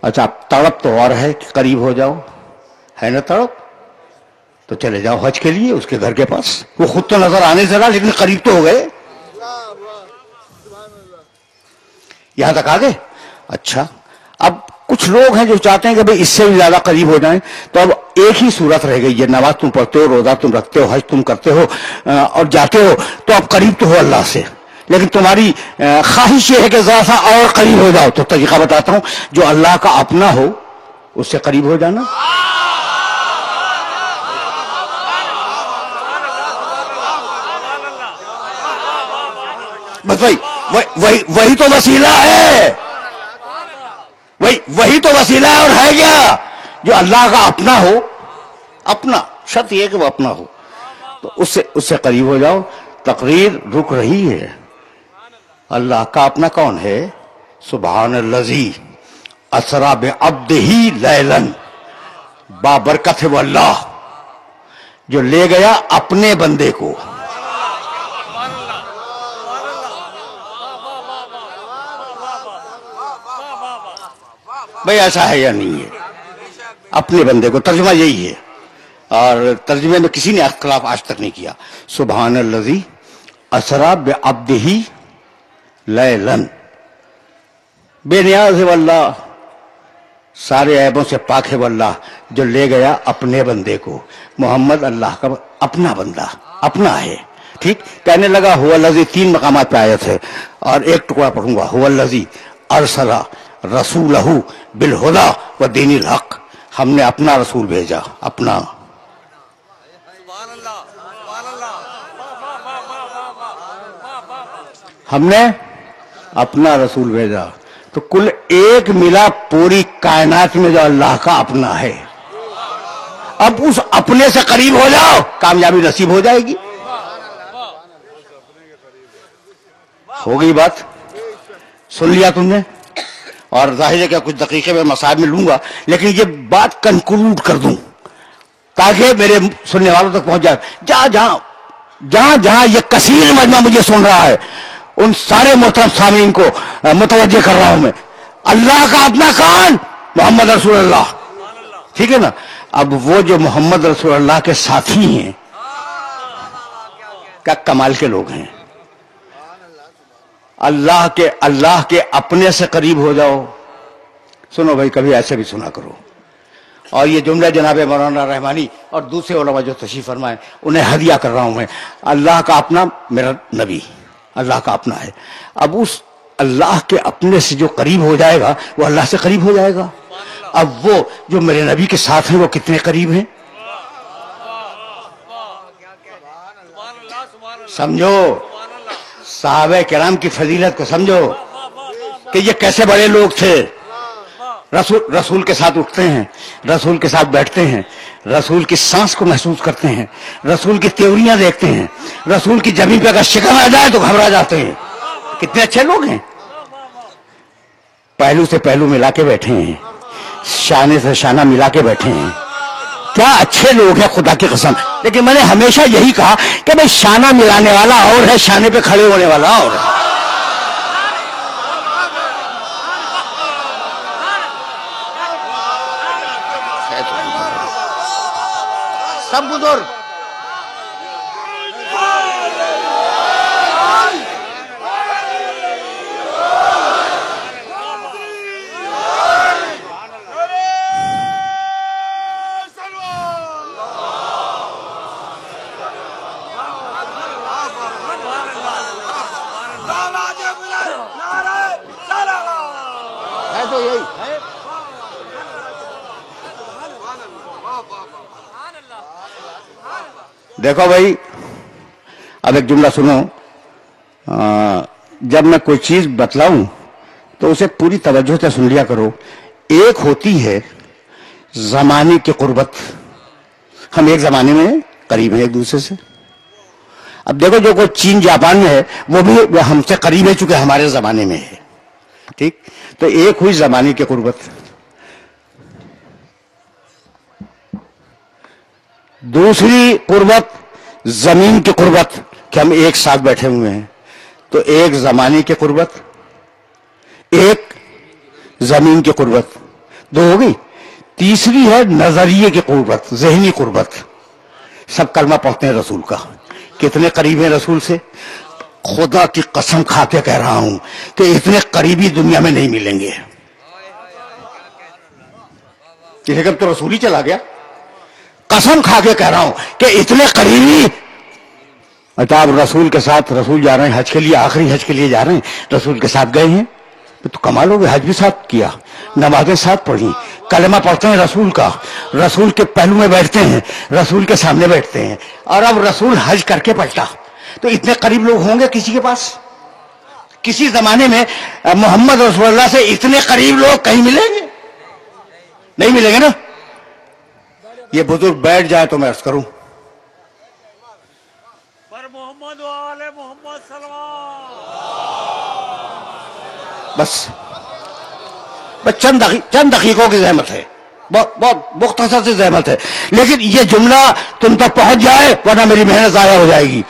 [SPEAKER 1] اچھا تڑپ تو اور ہے کہ قریب ہو جاؤ، ہے نا تڑپ؟ تو چلے جاؤ حج کے لیے اس کے گھر کے پاس. وہ خود تو نظر آنے سے رہا لیکن قریب تو ہو گئے. یہاں تک آ گئے. اچھا اب کچھ لوگ ہیں جو چاہتے ہیں کہ بھئی اس سے بھی زیادہ قریب ہو جائیں. تو اب ایک ہی صورت رہ گئی ہے، نماز تم پڑھتے ہو، روزہ تم رکھتے ہو، حج تم کرتے ہو اور جاتے ہو، تو اب قریب تو ہو اللہ سے. لیکن تمہاری خواہش یہ ہے کہ ذرا سا اور قریب ہو جاؤ. تو طریقہ بتاتا ہوں، جو اللہ کا اپنا ہو اس سے قریب ہو جانا. بس وہی تو وسیلہ ہے، وہی تو وسیلہ ہے. اور ہے کیا؟ جو اللہ کا اپنا ہو. اپنا شرط یہ کہ وہ اپنا ہو، تو اس سے قریب ہو جاؤ. تقریر رک رہی ہے. اللہ کا اپنا کون ہے؟ سبحان الذی اسری بعبدہ لیلا. بابرکت ہے وہ اللہ جو لے گیا اپنے بندے کو. بھئی ایسا ہے یا نہیں ہے؟ اپنے بندے کو، ترجمہ یہی ہے. اور ترجمے میں کسی نے اختلاف آج تک نہیں کیا. سبحان الذی اسرا بعبدہ لیلاً، بے نیاز ہے واللہ، سارے عیبوں سے پاک ہے واللہ، جو لے گیا اپنے بندے کو. محمد اللہ کا اپنا بندہ، اپنا ہے. ٹھیک. کہنے لگا هو الذی، 3 مقامات پہ آیت ہے اور ایک ٹکڑا پڑھوں گا. هو الذی ارسل رسولہ بالہدی ودین الحق، ہم نے اپنا رسول بھیجا، اپنا. ہم نے اپنا رسول بھیجا. تو کل ایک ملا پوری کائنات میں جو اللہ کا اپنا ہے. اب اس اپنے سے قریب ہو جاؤ، کامیابی نصیب ہو جائے گی. ہو گئی بات؟ سن لیا تم نے؟ اور ظاہر ہے کہ کچھ دقیقے میں مسائل میں لوں گا، لیکن یہ بات کنکلوڈ کر دوں تاکہ میرے سننے والوں تک پہنچ جائے. جہاں جہاں یہ کثیر مجمع مجھے سن رہا ہے، ان سارے محترم سامعین کو متوجہ کر رہا ہوں میں. اللہ کا اپنا کون؟ محمد رسول اللہ. ٹھیک ہے نا؟ اب وہ جو محمد رسول اللہ کے ساتھی ہیں، کیا کمال کے لوگ ہیں. اللہ کے اپنے سے قریب ہو جاؤ. سنو بھائی، کبھی ایسے بھی سنا کرو. اور یہ جملہ جناب مولانا رحمانی اور دوسرے علماء جو تشریف فرمائے انہیں ہدیہ کر رہا ہوں میں. اللہ کا اپنا میرا نبی اللہ کا اپنا ہے. اب اس اللہ کے اپنے سے جو قریب ہو جائے گا وہ اللہ سے قریب ہو جائے گا. اب وہ جو میرے نبی کے ساتھ ہیں وہ کتنے قریب ہیں سمجھو. صحابہ کرام کی فضیلت کو سمجھو کہ یہ کیسے بڑے لوگ تھے. رسول کے ساتھ اٹھتے ہیں، رسول کے ساتھ بیٹھتے ہیں، رسول کی سانس کو محسوس کرتے ہیں، رسول کی تیوریاں دیکھتے ہیں، رسول کی زمین پہ اگر شکن آ جائے تو گھبرا جاتے ہیں. کتنے اچھے لوگ ہیں. پہلو سے پہلو ملا کے بیٹھے ہیں، شانے سے شانہ ملا کے بیٹھے ہیں. کیا اچھے لوگ ہیں خدا کی قسم. لیکن میں نے ہمیشہ یہی کہا کہ بھئی شانہ ملانے والا اور ہے، شانے پہ کھڑے ہونے والا اور ہے. سب بزرگ ہے تو یہی. دیکھو بھائی، اب ایک جملہ سنو. جب میں کوئی چیز بتلاؤں تو اسے پوری توجہ سے سن لیا کرو. ایک ہوتی ہے زمانے کی قربت، ہم ایک زمانے میں قریب ہیں ایک دوسرے سے. اب دیکھو جو کوئی چین جاپان میں ہے وہ بھی ہم سے قریب ہے چونکہ ہمارے زمانے میں ہے. ٹھیک. تو ایک ہوئی زمانے کی قربت. دوسری قربت زمین کی قربت کہ ہم ایک ساتھ بیٹھے ہوئے ہیں. تو ایک زمانے کی قربت، ایک زمین کی قربت، دو ہو گئی. تیسری ہے نظریے کی قربت، ذہنی قربت. سب کلمہ پڑھتے ہیں رسول کا، کتنے قریب ہیں رسول سے. خدا کی قسم کھا کے کہہ رہا ہوں کہ اتنے قریبی دنیا میں نہیں ملیں گے. لیکن تو رسول ہی چلا گیا. قسم کھا کے کہہ رہا ہوں کہ اتنے قریبی. اچھا آپ رسول کے ساتھ، رسول جا رہے ہیں حج کے لیے، آخری حج کے لیے جا رہے ہیں، رسول کے ساتھ گئے ہیں تو کمال ہو گیا. حج بھی ساتھ کیا، نمازیں ساتھ پڑھی، کلمہ پڑھتے ہیں رسول کا، رسول کے پہلو میں بیٹھتے ہیں، رسول کے سامنے بیٹھتے ہیں. اور اب رسول حج کر کے پلٹا تو اتنے قریب لوگ ہوں گے کسی کے پاس؟ کسی زمانے میں محمد رسول اللہ سے اتنے قریب لوگ کہیں ملیں گے؟ نہیں ملیں گے نا. یہ بزرگ بیٹھ جائے تو میں عرض کروں.
[SPEAKER 2] پر محمد و آل محمد سلام.
[SPEAKER 1] بس چند دقیقوں کی زحمت ہے، بہت مختصر سی زحمت ہے، لیکن یہ جملہ تم تک پہنچ جائے ورنہ میری محنت ضائع ہو جائے گی.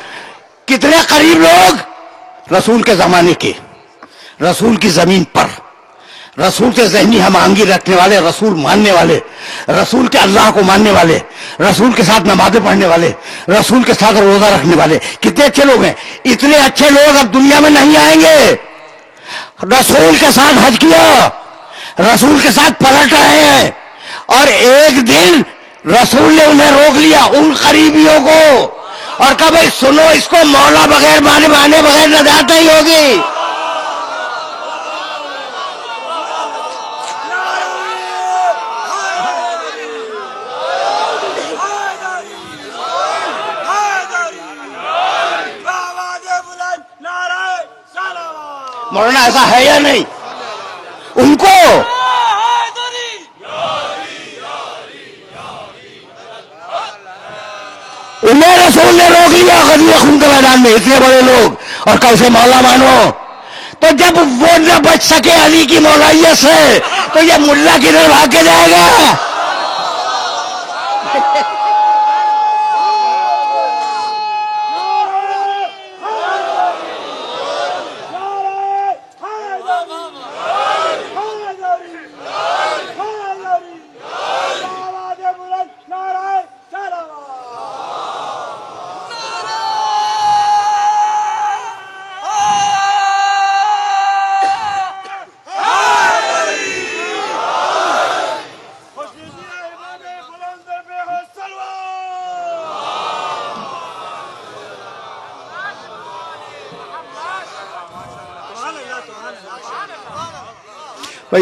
[SPEAKER 1] کتنے قریب لوگ رسول کے زمانے کے، رسول کی زمین پر، رسول سے ذہنی ہم آہنگی رکھنے والے، رسول ماننے والے، رسول کے اللہ کو ماننے والے، رسول کے ساتھ نمازیں پڑھنے والے، رسول کے ساتھ روزہ رکھنے والے، کتنے اچھے لوگ ہیں. اتنے اچھے لوگ اب دنیا میں نہیں آئیں گے. رسول کے ساتھ حج کیا، رسول کے ساتھ پلٹ رہے ہیں، اور ایک دن رسول نے انہیں روک لیا، ان قریبیوں کو، اور کہا بھائی سنو، اس کو مولا بغیر مانے بغیر نجات نہیں ہوگی. مولانا ایسا ہے یا نہیں؟ ان کو انہیں رسول نے روک لیا غزوہ خون کے میدان میں، اتنے بڑے لوگ، اور کیسے مولا مانو. تو جب وہ نہ بچ سکے علی کی مولائیت سے، تو یہ ملا کدھر بھاگ کے جائے گا؟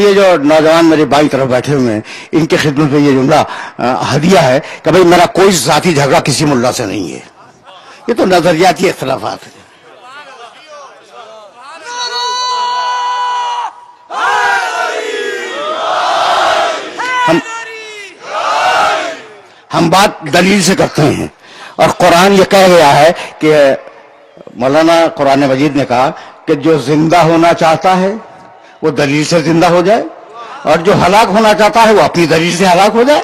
[SPEAKER 1] یہ جو نوجوان میرے بائیں طرف بیٹھے ہوئے ہیں، ان کے خدمت میں یہ جملہ ہدیہ ہے کہ بھئی میرا کوئی ذاتی جھگڑا کسی ملا سے نہیں ہے. یہ تو نظریاتی اختلافات ہیں. ہم بات دلیل سے کرتے ہیں، اور قرآن یہ کہہ گیا ہے کہ مولانا قرآن مجید نے کہا کہ جو زندہ ہونا چاہتا ہے وہ دلیل سے زندہ ہو جائے، اور جو ہلاک ہونا چاہتا ہے وہ اپنی دلیل سے ہلاک ہو جائے.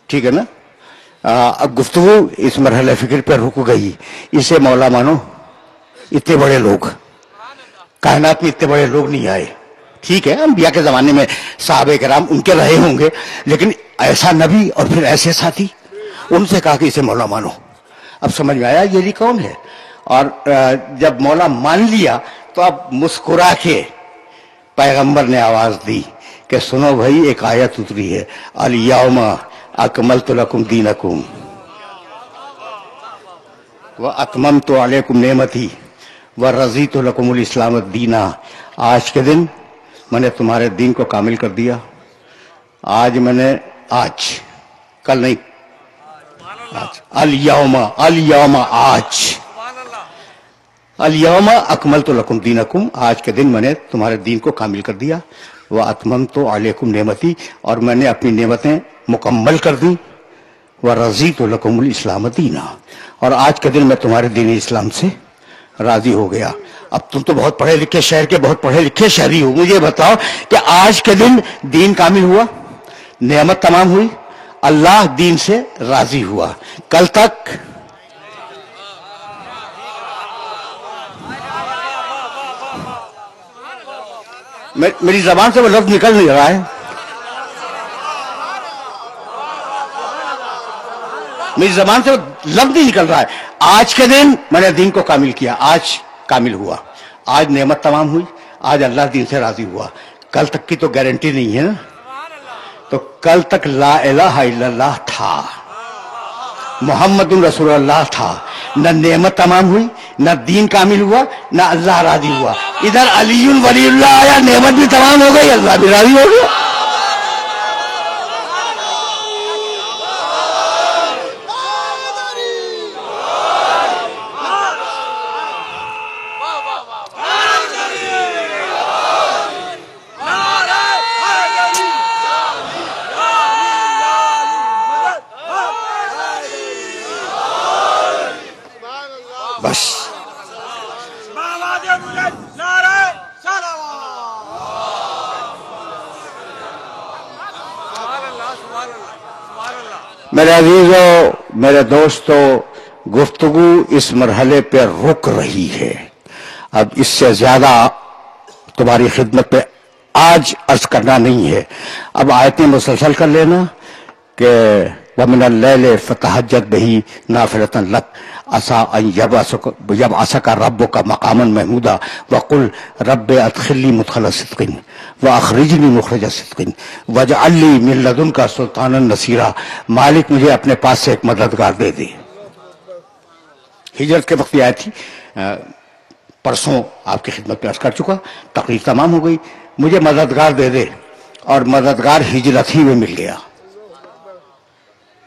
[SPEAKER 1] ٹھیک ہے نا؟ اب گفتگو اس مرحلہ فکر پر رک گئی. اسے مولا مانو. اتنے بڑے لوگ کائنات میں اتنے بڑے لوگ نہیں آئے. ٹھیک ہے، انبیاء کے زمانے میں صحابہ کرام ان کے رہے ہوں گے، لیکن ایسا نبی اور پھر ایسے ساتھی، ان سے کہا کہ اسے مولا مانو. اب سمجھ میں آیا یہ کون ہے. اور جب مولا مان لیا تو اب مسکرا کے پیغمبر نے آواز دی کہ سنو بھائی، ایک آیت اتری ہے، الیوم اکملت لکم دینکم واتممت علیکم نعمتی ورضیت لکم الاسلام دینا. آج کے دن میں نے تمہارے دین کو کامل کر دیا. آج کل نہیں، الیوم الیوم اکملت لکم دینکم، آج کے دن میں نے تمہارے دین کو کامل کر دیا. واتممت علیکم نعمتی، اور میں نے اپنی نعمتیں مکمل کر دی. ورضیت لکم الاسلام دینا، اور آج کے دن میں تمہارے دین اسلام سے راضی ہو گیا. اب تم تو بہت پڑھے لکھے شہر کے بہت پڑھے لکھے شہری ہو، مجھے بتاؤ کہ آج کے دن دین کامل ہوا، نعمت تمام ہوئی، اللہ دین سے راضی ہوا. کل تک میری زبان سے وہ لفظ نکل نہیں رہا ہے، میری زبان سے وہ لفظ نہیں نکل رہا ہے. آج کے دن میں نے دین کو کامل کیا، آج کامل ہوا، آج نعمت تمام ہوئی، آج اللہ دین سے راضی ہوا. کل تک کی تو گارنٹی نہیں ہے نا. تو کل تک لا الہ الا اللہ تھا، محمد رسول اللہ تھا، نہ نعمت تمام ہوئی، نہ دین کامل ہوا، نہ اللہ راضی ہوا. ادھر علی ولی اللہ آیا، نعمت بھی تمام ہو گئی، اللہ بھی راضی ہو گیا. بس میرے عزیزوں، میرے دوستوں، گفتگو اس مرحلے پہ رک رہی ہے. اب اس سے زیادہ تمہاری خدمت پہ آج عرض کرنا نہیں ہے. اب آیتیں مسلسل کر لینا کہ وَمِنَ اللَّيْلِ فَتَهَجَّدْ بِهِ نَافِلَةً لَكَ عَسَىٰ أَن يَبْعَثَكَ رَبُّكَ مَقَامًا مَحْمُودًا وَقُلْ رَبِّ أَدْخِلْنِي مُدْخَلَ صِدْقٍ وَأَخْرِجْنِي مُخْرَجَ صِدْقٍ وَاجْعَل لِّي مِن لَّدُنكَ سُلْطَانًا نَصِيرًا. مالک مجھے اپنے پاس سے ایک مددگار دے دے. ہجرت کے وقت یہ آئی تھی. پرسوں آپ کی خدمت پہ عرض کر چکا. تقریر تمام ہو گئی. مجھے مددگار دے دے، اور مددگار ہجرت ہی میں مل گیا.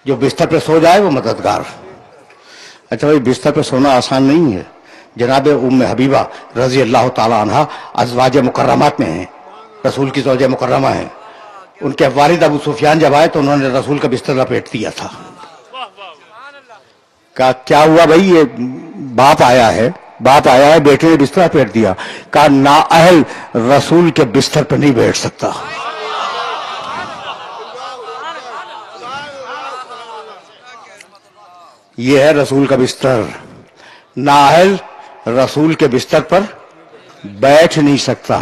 [SPEAKER 1] جو بستر پہ سو جائے وہ مددگار. اچھا بھائی، بستر پہ سونا آسان نہیں ہے. جناب ام حبیبہ رضی اللہ تعالی عنہ ازواج مکرمات میں ہیں، رسول کی زوجہ مکرمہ ہیں. ان کے والد ابو سفیان جب آئے تو انہوں نے رسول کا بستر لپیٹ دیا تھا. کہا کیا ہوا بھائی، یہ باپ آیا ہے بیٹے نے بستر لپیٹ دیا. کہا نااہل رسول کے بستر پہ نہیں بیٹھ سکتا. یہ ہے رسول کا بستر. نااہل رسول کے بستر پر بیٹھ نہیں سکتا.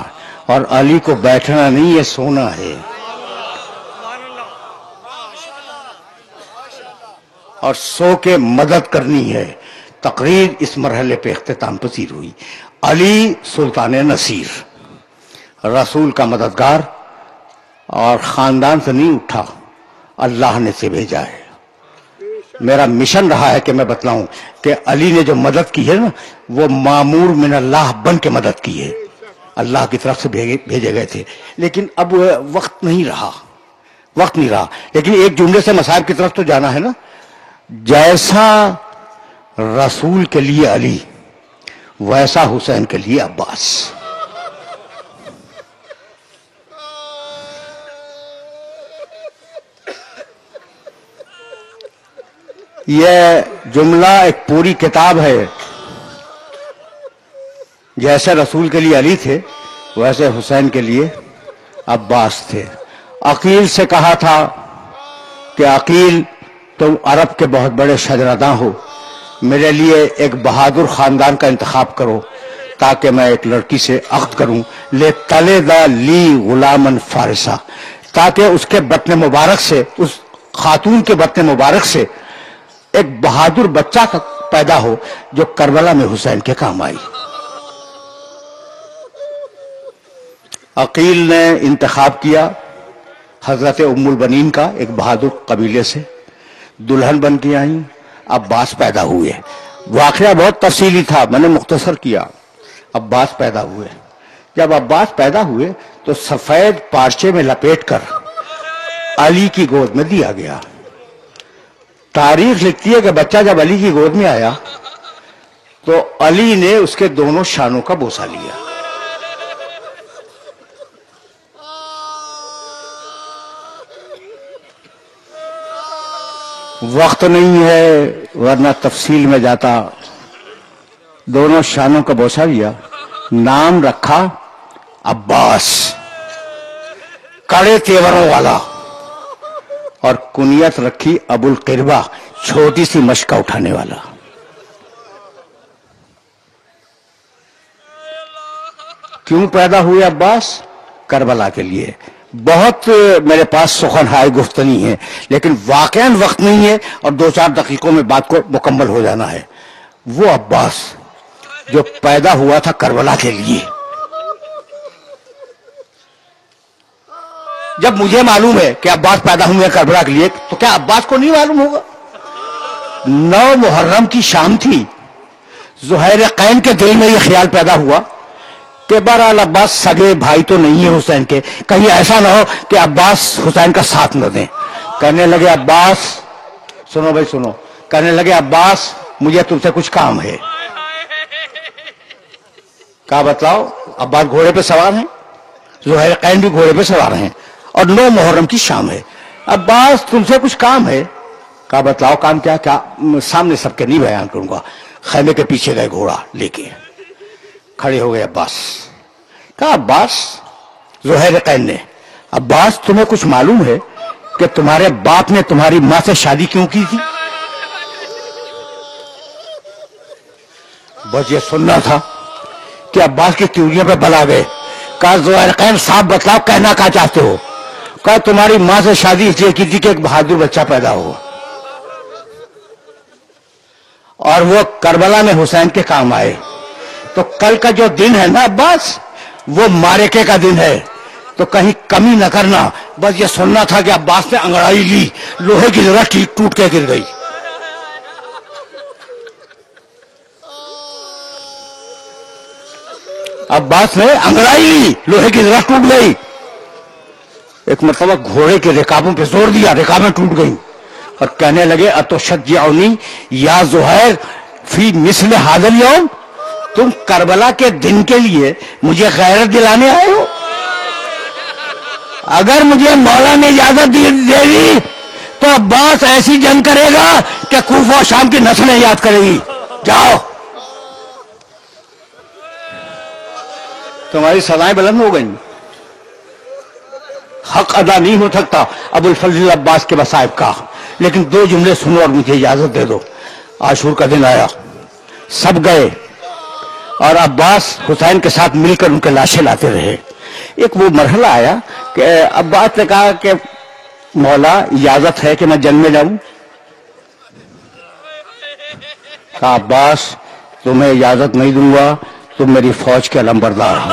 [SPEAKER 1] اور علی کو بیٹھنا نہیں، یہ سونا ہے. اور سو کے مدد کرنی ہے. تقریر اس مرحلے پہ اختتام پذیر ہوئی. علی سلطان نصیر، رسول کا مددگار، اور خاندان سے نہیں اٹھا، اللہ نے سے بھیجا ہے. میرا مشن رہا ہے کہ میں بتلاؤں کہ علی نے جو مدد کی ہے نا، وہ مامور من اللہ بن کے مدد کی ہے. اللہ کی طرف سے بھیجے گئے تھے. لیکن اب وقت نہیں رہا. لیکن ایک جملے سے مصائب کی طرف تو جانا ہے نا. جیسا رسول کے لیے علی، ویسا حسین کے لیے عباس. یہ جملہ ایک پوری کتاب ہے. جیسے رسول کے لیے علی تھے، ویسے حسین کے لیے عباس تھے. عقیل سے کہا تھا کہ عقیل تم عرب کے بہت بڑے شجراداں ہو، میرے لیے ایک بہادر خاندان کا انتخاب کرو تاکہ میں ایک لڑکی سے عقد کروں. لے تلدا لی غلامن فارسا، تاکہ اس کے بطن مبارک سے، اس خاتون کے بطن مبارک سے ایک بہادر بچہ پیدا ہو جو کربلا میں حسین کے کام آئی. عقیل نے انتخاب کیا حضرت ام البنین کا، ایک بہادر قبیلے سے. دلہن بن کے آئیں. عباس پیدا ہوئے. واقعہ بہت تفصیلی تھا، میں نے مختصر کیا. عباس پیدا ہوئے. جب عباس پیدا ہوئے تو سفید پارچے میں لپیٹ کر علی کی گود میں دیا گیا. تاریخ لکھتی ہے کہ بچہ جب علی کی گود میں آیا تو علی نے اس کے دونوں شانوں کا بوسہ لیا. وقت نہیں ہے ورنہ تفصیل میں جاتا. دونوں شانوں کا بوسہ لیا. نام رکھا عباس، کڑے تیوروں والا، اور کنیت رکھی ابو القربہ، چھوٹی سی مشکا اٹھانے والا. کیوں پیدا ہوئے عباس؟ کربلا کے لیے. بہت میرے پاس سخنہائے گفتنی ہے، لیکن واقعاً وقت نہیں ہے اور 2-4 دقیقوں میں بات کو مکمل ہو جانا ہے. وہ عباس جو پیدا ہوا تھا کربلا کے لیے. جب مجھے معلوم ہے کہ عباس پیدا ہوئے کربلا کے لیے، تو کیا عباس کو نہیں معلوم ہوگا؟ 9 محرم کی شام تھی. زہیر قین کے دل میں یہ خیال پیدا ہوا کہ بہرحال عباس سگے بھائی تو نہیں ہے حسین کے، کہیں ایسا نہ ہو کہ عباس حسین کا ساتھ نہ دیں. کہنے لگے عباس، سنو بھائی سنو، کہنے لگے عباس مجھے تم سے کچھ کام ہے. کہا بتلاؤ. عباس گھوڑے پہ سوار ہیں، زہیر قین بھی گھوڑے پہ سوار ہیں، اور 9 محرم کی شام ہے. عباس تم سے کچھ کام ہے. کہا بتلاؤ کام کیا؟ کیا سامنے سب کے نہیں بیان کروں گا. خیمے کے پیچھے گئے گھوڑا لے کے، کھڑے ہو گئے عباس. کہا عباس، زہیر قین نے، عباس تمہیں کچھ معلوم ہے کہ تمہارے باپ نے تمہاری ماں سے شادی کیوں کی تھی؟ بس یہ سننا تھا کہ عباس کی تیوریوں پہ بلا گئے. کہا زہیر خان صاحب بتلاؤ کہنا کیا چاہتے ہو؟ کہا تمہاری ماں سے شادی اس لیے کی تھی کہ ایک بہادر بچہ پیدا ہو اور وہ کربلا میں حسین کے کام آئے. تو کل کا جو دن ہے نا عباس وہ معرکے کا دن ہے تو کہیں کمی نہ کرنا. بس یہ سننا تھا کہ عباس نے انگڑائی لی, لوہے کی ذرا ٹوٹ کے گر گئی. عباس نے انگڑائی لی, لوہے کی ذرا ٹوٹ گئی. ایک مرتبہ گھوڑے کے رکابوں پہ زور دیا, رکابیں ٹوٹ گئیں اور کہنے لگے اتشجعونی یا زہیر فی مثل ھذا اليوم, تم کربلا کے دن کے لیے مجھے غیرت دلانے آئے ہو؟ اگر مجھے مولا نے اجازت دے دی تو عباس ایسی جنگ کرے گا کہ کوفہ و شام کی نسلیں یاد کرے گی. جاؤ, تمہاری سزائیں بلند ہو گئیں. حق ادا نہیں ہو سکتا ابو الفضل عباس کے مصائب کا, لیکن دو جملے سنو اور مجھے اجازت دے دو. عاشور کا دن آیا, سب گئے اور عباس حسین کے ساتھ مل کر ان کے لاشیں لاتے رہے. ایک وہ مرحلہ آیا کہ عباس نے کہا کہ مولا اجازت ہے کہ میں جنگ میں جاؤں؟ کہا عباس تمہیں اجازت نہیں دوں گا, تم میری فوج کے علمبردار ہو.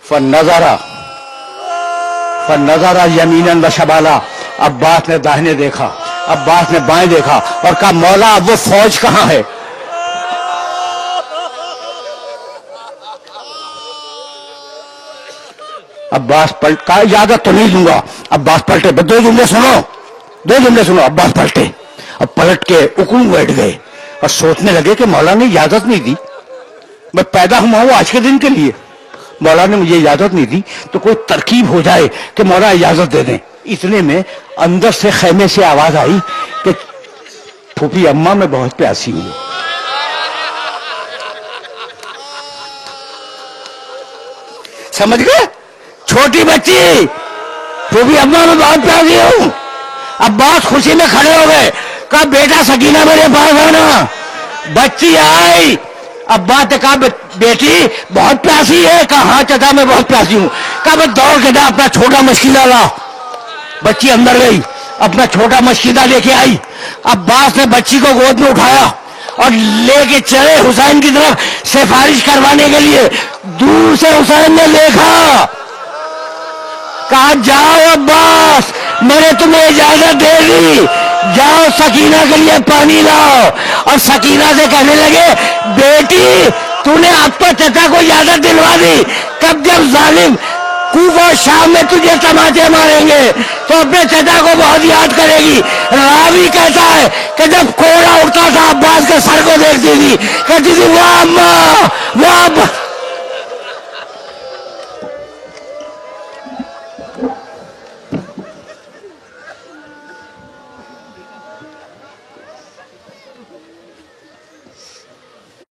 [SPEAKER 1] فنظر یمینا و شمالا, عباس نے داہنے دیکھا, عباس نے بائیں دیکھا اور کہا مولا اب وہ فوج کہاں ہے؟ عباس پلٹ, کہا اجازت تو نہیں دوں گا. عباس پلٹے, دو جملے سنو. عباس پلٹے, اب پلٹ کے اکڑوں بیٹھ گئے اور سوچنے لگے کہ مولا نے اجازت نہیں دی, میں پیدا ہوا ہوں آج کے دن کے لیے, مولا نے مجھے اجازت نہیں دی تو کوئی ترکیب ہو جائے کہ مولا اجازت دے دیں. اتنے میں اندر سے خیمے سے آواز آئی کہ پھوپھی اماں میں بہت پیاسی ہوں. سمجھ گئے؟ چھوٹی بچی, پھوپھی اماں میں بہت پیاسی ہوں. عباس خوشی میں کھڑے ہو گئے, کہا بیٹا سکینہ میرے پاس آنا. بچی آئی, عباس نے کہا بیٹی بہت پیاسی ہے؟ کہا ہاں چچا میں بہت پیاسی ہوں. کہا میں دوڑ کے جا اپنا چھوٹا مشکیزہ لا. بچی اندر گئی, اپنا چھوٹا مشکیزہ لے کے آئی. عباس نے بچی کو گود میں اٹھایا اور لے کے چلے حسین کی طرف سفارش کروانے کے لیے. دور سے حسین نے دیکھا, کہا جاؤ عباس میں نے تمہیں اجازت دے دی, جاؤ سکینہ کے لیے پانی لاؤ. اور سکینہ سے کہنے لگے بیٹی تو نے اب تو چچا کو اجازت دلوا دی, کب جب ظالم کوفہ و شام میں تجھے تماچے ماریں گے تو اپنے چچا کو بہت یاد کرے گی. راوی کہتا ہے کہ جب کوڑا اٹھتا تھا عباس کے سر کو دیکھتی تھی, کہتی تھی واہ اماں